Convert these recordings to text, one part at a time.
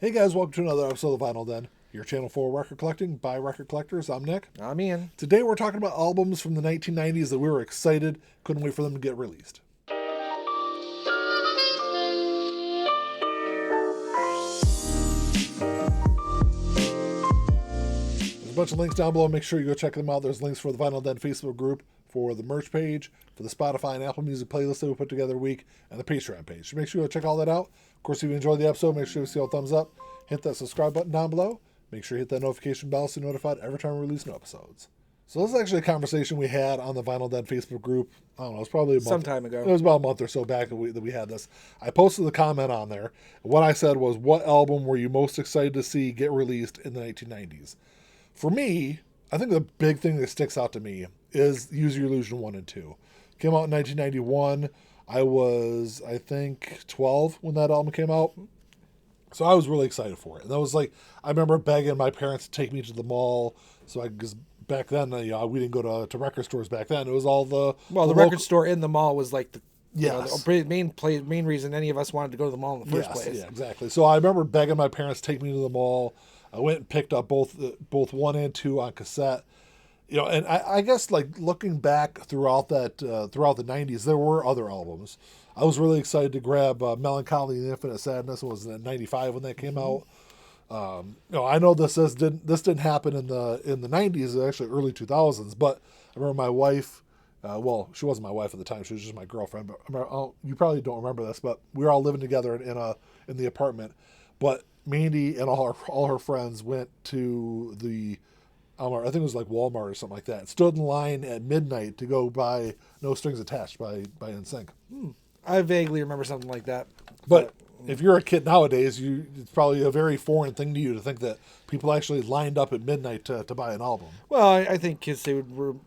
Hey guys, welcome to another episode of Vinyl Den, your channel for record collecting by record collectors. I'm Nick. I'm Ian. Today we're talking about albums from the 1990s that we were excited, couldn't wait for them to get released. There's a bunch of links down below. Make sure you go check them out. There's links for the Vinyl Den Facebook group, for the merch page, for the Spotify and Apple Music playlist that we put together a week, and the Patreon page. So make sure you go check all that out. Of course, if you enjoyed the episode, make sure you see all thumbs up. Hit that subscribe button down below. Make sure you hit that notification bell so you're notified every time we release new episodes. So this is actually a conversation we had on the Vinyl Den Facebook group. I don't know, it was probably a month. Some time ago. It was about a month or so back that we had this. I posted the comment on there. What I said was, what album were you most excited to see get released in the 1990s? For me, I think the big thing that sticks out to me is Use Your Illusion 1 and 2. Came out in 1991. I was, I think, 12 when that album came out. So I was really excited for it. And that was like, I remember begging my parents to take me to the mall. So because back then, we didn't go to record stores back then. It was all the... Well, the record store in the mall was like the, yes. The main reason any of us wanted to go to the mall in the first place. Yeah, exactly. So I remember begging my parents to take me to the mall. I went and picked up both 1 and 2 on cassette. And I guess like looking back throughout the 90s, there were other albums. I was really excited to grab Melancholy and Infinite Sadness. It was in 95 when that came out. I know this didn't happen in the 90s, actually early 2000s. But I remember my wife. She wasn't my wife at the time; she was just my girlfriend. But you probably don't remember this, but we were all living together in the apartment. But Mandy and all her friends went to the, I think it was like Walmart or something like that. Stood in line at midnight to go buy No Strings Attached by NSYNC. I vaguely remember something like that. But if you're a kid nowadays, it's probably a very foreign thing to you to think that people actually lined up at midnight to buy an album. Well, I think kids, they would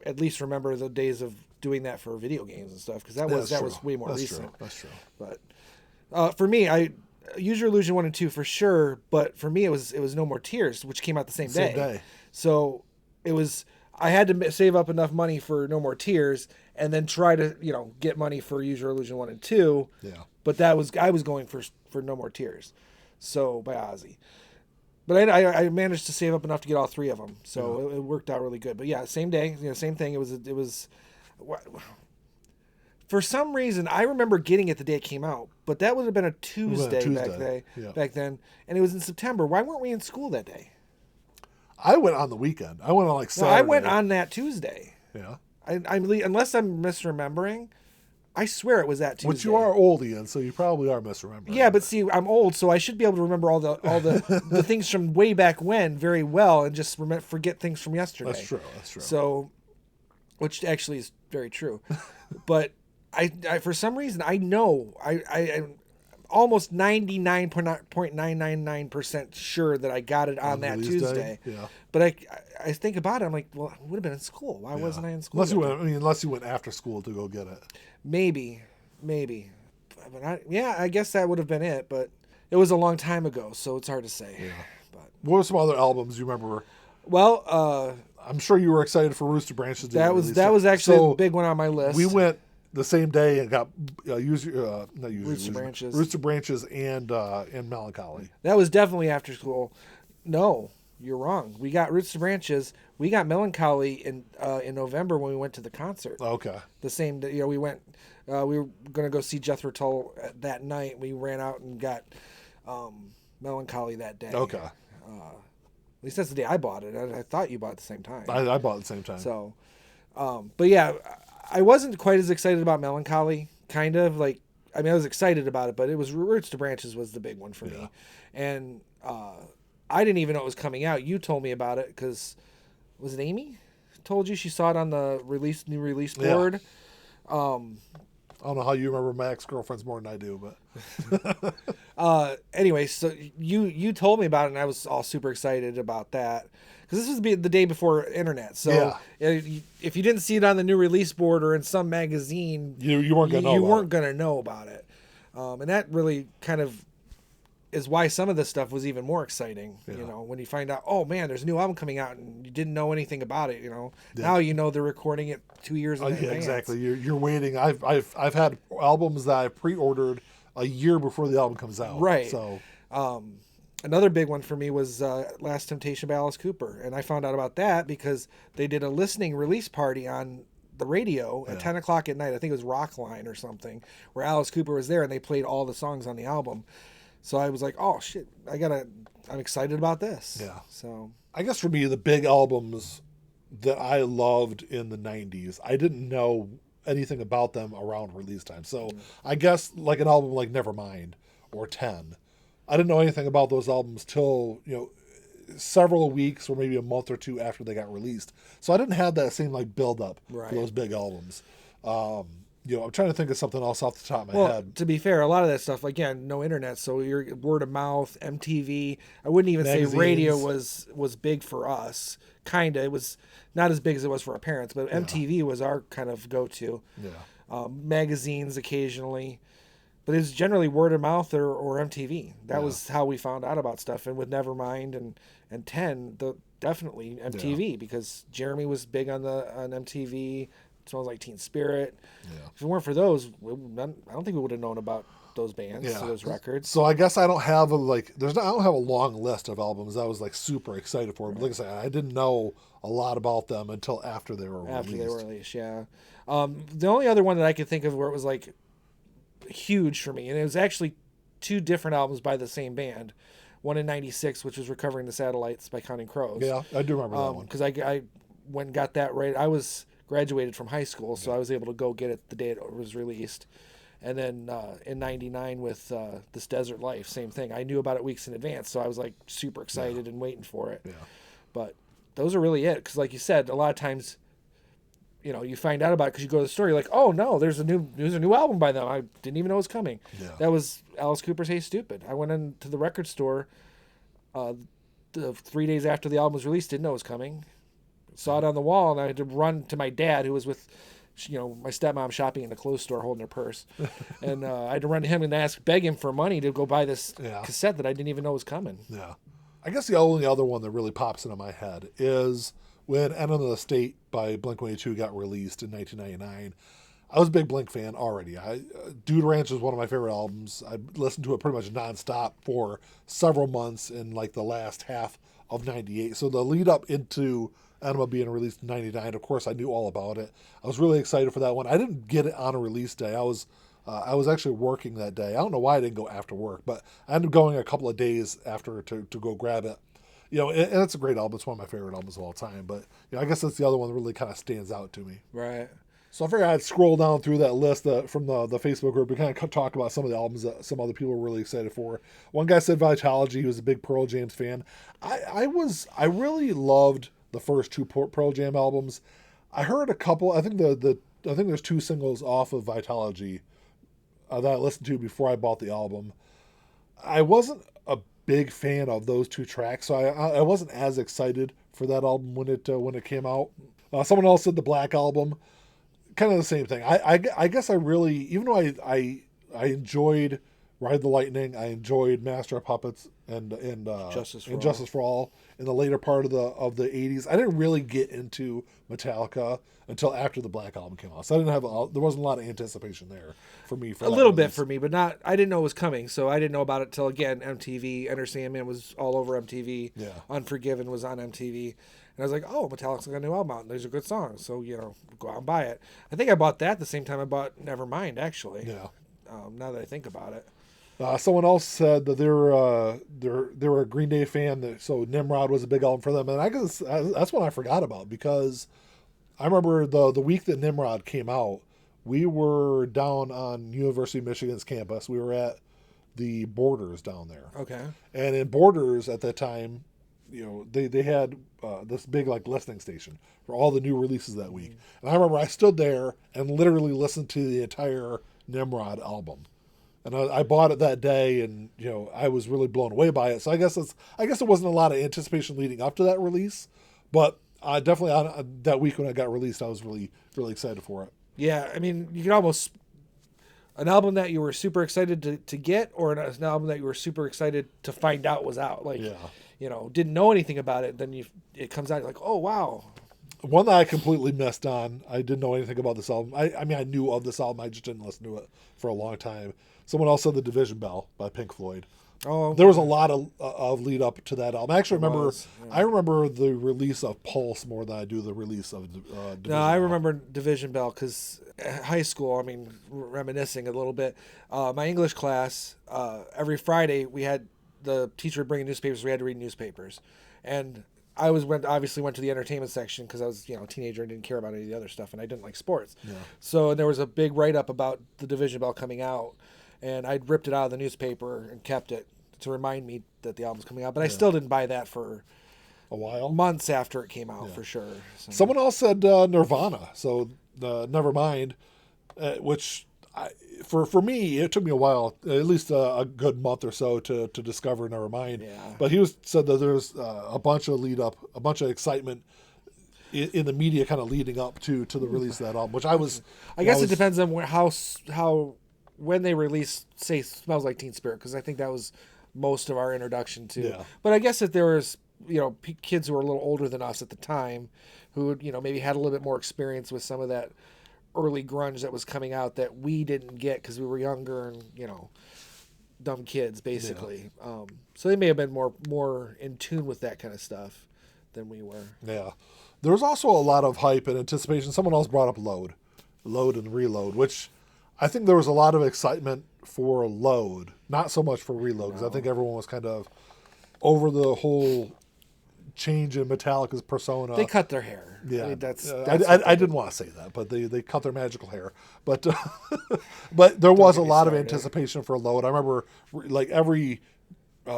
at least remember the days of doing that for video games and stuff, because that was way more recent. That's true. But for me, I Use Your Illusion 1 and 2 for sure, but for me it was No More Tears, which came out the same day. So I had to save up enough money for No More Tears and then try to, get money for Use Your Illusion 1 and 2. Yeah. But I was going for No More Tears. So by Ozzy. But I managed to save up enough to get all 3 of them. So it worked out really good. But yeah, same day, same thing. It was for some reason, I remember getting it the day it came out, but that would have been a Tuesday. Back then, and it was in September. Why weren't we in school that day? I went on the weekend. I went on like Saturday. No, I went on that Tuesday. Yeah. Unless I'm misremembering, I swear it was that Tuesday. Which you are old, Ian, so you probably are misremembering. Yeah, but see, I'm old, so I should be able to remember all the the things from way back when very well, and just forget things from yesterday. That's true. So, which actually is very true, but. I for some reason I know I'm almost 99.999% sure that I got it on that Tuesday. Yeah. But I think about it, I'm like, well, I would have been in school. Why wasn't I in school? Unless you went after school to go get it. Maybe. But I guess that would have been it. But it was a long time ago, so it's hard to say. Yeah. But what were some other albums you remember? Well, I'm sure you were excited for Rooster Branches. That was actually a big one on my list. We went the same day and got Rooster Branches and Melancholy. That was definitely after school. No, you're wrong. We got Rooster Branches. We got Melancholy in November when we went to the concert. Okay. The same day, we went. We were gonna go see Jethro Tull that night. We ran out and got Melancholy that day. Okay. At least that's the day I bought it. I thought you bought it at the same time. I bought it at the same time. So, but yeah. I wasn't quite as excited about Melancholy, kind of. I was excited about it, but it was Roots to Branches was the big one for me. And I didn't even know it was coming out. You told me about it because, was it Amy? Told you she saw it on the new release board. I don't know how you remember my ex-girlfriends more than I do, but... anyway, so you told me about it, and I was all super excited about that. Because this was the day before internet, so if you didn't see it on the new release board or in some magazine, you weren't gonna know about it. And that really kind of is why some of this stuff was even more exciting. Yeah. When you find out, oh man, there's a new album coming out, and you didn't know anything about it. Now they're recording it 2 years in advance. Yeah, exactly. You're waiting. I've had albums that I've pre-ordered a year before the album comes out. Right. So, Another big one for me was Last Temptation by Alice Cooper, and I found out about that because they did a listening release party on the radio at Yeah. 10 o'clock at night. I think it was Rockline or something, where Alice Cooper was there and they played all the songs on the album. So I was like, oh shit, I'm excited about this. Yeah. So I guess for me, the big albums that I loved in the 90s, I didn't know anything about them around release time. So I guess like an album like Nevermind or 10, I didn't know anything about those albums till, several weeks or maybe a month or two after they got released. So I didn't have that same like build up Right. for those big albums. I'm trying to think of something else off the top of my well, head. to be fair, a lot of that stuff, again, no internet, so your word of mouth, MTV. I wouldn't even say radio was big for us. Kinda, it was not as big as it was for our parents, but MTV was our kind of go-to. Yeah. Magazines occasionally, but it was generally word of mouth or MTV. That was how we found out about stuff. And with Nevermind and 10, definitely MTV because Jeremy was big on MTV. Smells Like Teen Spirit. Yeah. If it weren't for those, I don't think we would have known about those bands, those records. So I guess I don't have I don't have a long list of albums I was like super excited for. But like I said, I didn't know a lot about them until after they were released. Yeah. The only other one that I could think of where it was like huge for me, and it was actually two different albums by the same band. One in '96, which was Recovering the Satellites by Counting Crows. Yeah, I do remember that one. Because I went and got that right. I was graduated from high school, so I was able to go get it the day it was released. And then in '99 with This Desert Life, same thing. I knew about it weeks in advance, so I was like super excited and waiting for it. Yeah. But those are really it, because like you said, a lot of times, you find out about it because you go to the store, you're like, oh no, there's a new album by them. I didn't even know it was coming. Yeah. That was Alice Cooper's Hey Stupid. I went into the record store the 3 days after the album was released, didn't know it was coming. Saw it on the wall, and I had to run to my dad, who was with my stepmom shopping in a clothes store holding her purse. And I had to run to him and beg him for money to go buy this cassette that I didn't even know was coming. Yeah. I guess the only other one that really pops into my head is when Enema of the State by Blink-182 got released in 1999. I was a big Blink fan already. Dude Ranch is one of my favorite albums. I listened to it pretty much nonstop for several months in like the last half of 98. So the lead up into Enema being released in 99, of course I knew all about it. I was really excited for that one. I didn't get it on a release day. I was actually working that day. I don't know why I didn't go after work, but I ended up going a couple of days after to go grab it. And it's a great album. It's one of my favorite albums of all time. But I guess that's the other one that really kind of stands out to me. Right. So I figured I'd scroll down through that list from the Facebook group and kind of talk about some of the albums that some other people were really excited for. One guy said Vitalogy. He was a big Pearl Jam fan. I really loved the first two Pearl Jam albums. I heard a couple. I think I think there's two singles off of Vitalogy that I listened to before I bought the album. I wasn't a big fan of those two tracks, so I wasn't as excited for that album when it came out. Someone else said the Black Album. Kind of the same thing. I guess I really, even though I enjoyed Ride the Lightning, I enjoyed Master of Puppets and Justice for All in the later part of the 80s. I didn't really get into Metallica until after the Black Album came out. So there wasn't a lot of anticipation there for me. A little bit for me, but not. I didn't know it was coming, so I didn't know about it till again MTV. Enter Sandman was all over MTV. Yeah. Unforgiven was on MTV. And I was like, oh, Metallica's got a new album out, and these are good songs. So, go out and buy it. I think I bought that the same time I bought Nevermind, actually. Yeah. Now that I think about it. Someone else said that they were a Green Day fan, so Nimrod was a big album for them. And I guess that's one I forgot about, because I remember the week that Nimrod came out, we were down on University of Michigan's campus. We were at the Borders down there. Okay. And in Borders at that time, they had this big like listening station for all the new releases that week. And I remember I stood there and literally listened to the entire Nimrod album. And I bought it that day, and I was really blown away by it. So I guess it wasn't a lot of anticipation leading up to that release, but definitely on that week when it got released, I was really, really excited for it. Yeah, I mean, you could almost an album that you were super excited to get, or an album that you were super excited to find out was out. Like, didn't know anything about it, then it comes out, you're like, oh wow. One that I completely missed on, I didn't know anything about this album. I mean, I knew of this album, I just didn't listen to it for a long time. Someone else said The Division Bell by Pink Floyd. Oh, There was a lot of lead up to that album. I actually remember. was, yeah. I remember the release of Pulse more than I do the release of Division No, I Bell. remember Division Bell because high school, I mean, reminiscing a little bit, my English class, every Friday we had the teacher would bring in newspapers. We had to read newspapers. And I obviously went to the entertainment section because I was, a teenager and didn't care about any of the other stuff, and I didn't like sports. Yeah. So there was a big write-up about the Division Bell coming out, and I'd ripped it out of the newspaper and kept it to remind me that the album's coming out. But I still didn't buy that for A while. months after it came out, for sure. So. Someone else said Nirvana, so Nevermind, which for me it took me a while, at least a good month or so to discover Nevermind. Yeah. But he said that there's a bunch of lead up, a bunch of excitement in the media, kind of leading up to the release of that album, which I guess it depends on how when they release, say, Smells Like Teen Spirit, because I think that was most of our introduction to. Yeah. But I guess if there was, kids who were a little older than us at the time, who maybe had a little bit more experience with some of that early grunge that was coming out that we didn't get because we were younger and dumb kids basically. Yeah. So they may have been more in tune with that kind of stuff than we were. Yeah. There was also a lot of hype and anticipation. Someone else brought up Load and Reload, which I think there was a lot of excitement for Load, not so much for Reload, because I think everyone was kind of over the whole change in Metallica's persona. They cut their hair. Yeah, I mean, that's I didn't want to say that, but they cut their magical hair. But but there was a lot of anticipation for Load. I remember like every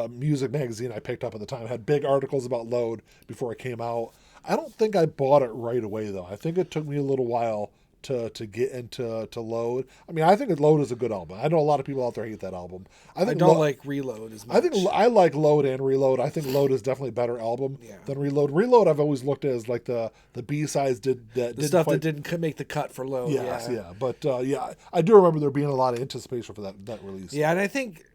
music magazine I picked up at the time had big articles about Load before it came out. I don't think I bought it right away though. I think it took me a little while to get into Load. I mean, I think Load is a good album. I know a lot of people out there hate that album. I don't like Reload as much. I think I like Load and Reload. I think Load is definitely a better album than Reload. Reload I've always looked at as like the B-sides that that didn't make the cut for Load. Yes, yeah. But I do remember there being a lot of anticipation for that release. Yeah, and I think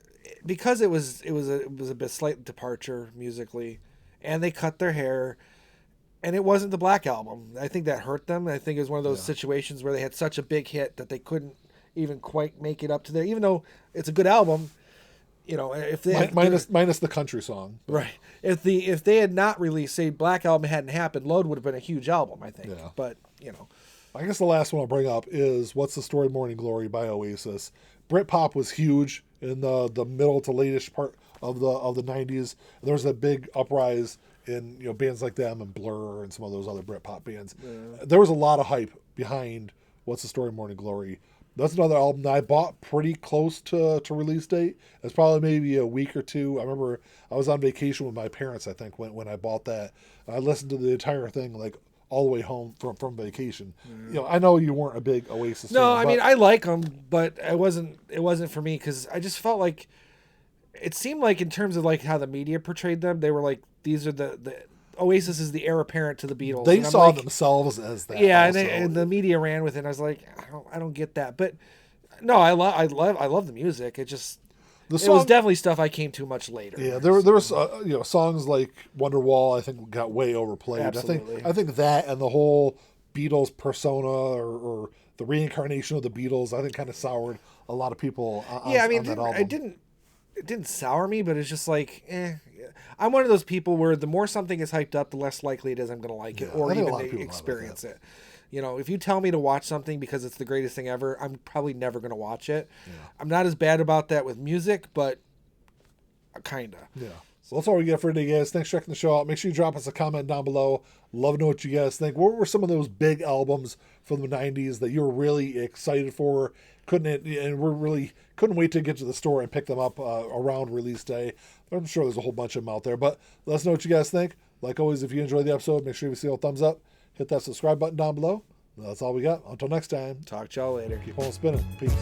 because it was a bit slight departure musically, and they cut their hair. And it wasn't the Black Album. I think that hurt them. I think it was one of those situations where they had such a big hit that they couldn't even quite make it up to there. Even though it's a good album, if they minus the country song, right? If they had not released, say, Black Album hadn't happened, Load would have been a huge album, I think. Yeah. But I guess the last one I'll bring up is "What's the Story, Morning Glory" by Oasis. Britpop was huge in the middle to latest part of the 90s. There was a big uprise in bands like them and Blur and some of those other Britpop bands. Yeah. There was a lot of hype behind "What's the Story, Morning Glory." That's another album that I bought pretty close to release date. It's probably maybe a week or two. I remember I was on vacation with my parents, I think, when I bought that. I listened to the entire thing like all the way home from vacation. Yeah. I know you weren't a big Oasis fan. No, I mean, I like them, but it wasn't for me because I just felt like it seemed like in terms of like how the media portrayed them, they were like, these are the Oasis is the heir apparent to the Beatles. They saw themselves as that. Yeah, and the media ran with it. And I was like, I don't get that. But no, I love the music. It just it was definitely stuff I came to much later. Yeah, there was songs like Wonderwall. I think got way overplayed. Absolutely. I think that and the whole Beatles persona or the reincarnation of the Beatles, I think kind of soured a lot of people. On that album. It didn't sour me, but it's just like, I'm one of those people where the more something is hyped up, the less likely it is I'm going to like it or even to experience it. If you tell me to watch something because it's the greatest thing ever, I'm probably never going to watch it. Yeah. I'm not as bad about that with music, but kind of. Yeah. So that's all we got for today, guys. Thanks for checking the show out. Make sure you drop us a comment down below. Love to know what you guys think. What were some of those big albums from the 90s that you were really excited for? Couldn't wait to get to the store and pick them up around release day. I'm sure there's a whole bunch of them out there, but let us know what you guys think. Like always, if you enjoyed the episode, make sure you see a thumbs up. Hit that subscribe button down below. That's all we got. Until next time. Talk to y'all later. Keep on spinning. Peace.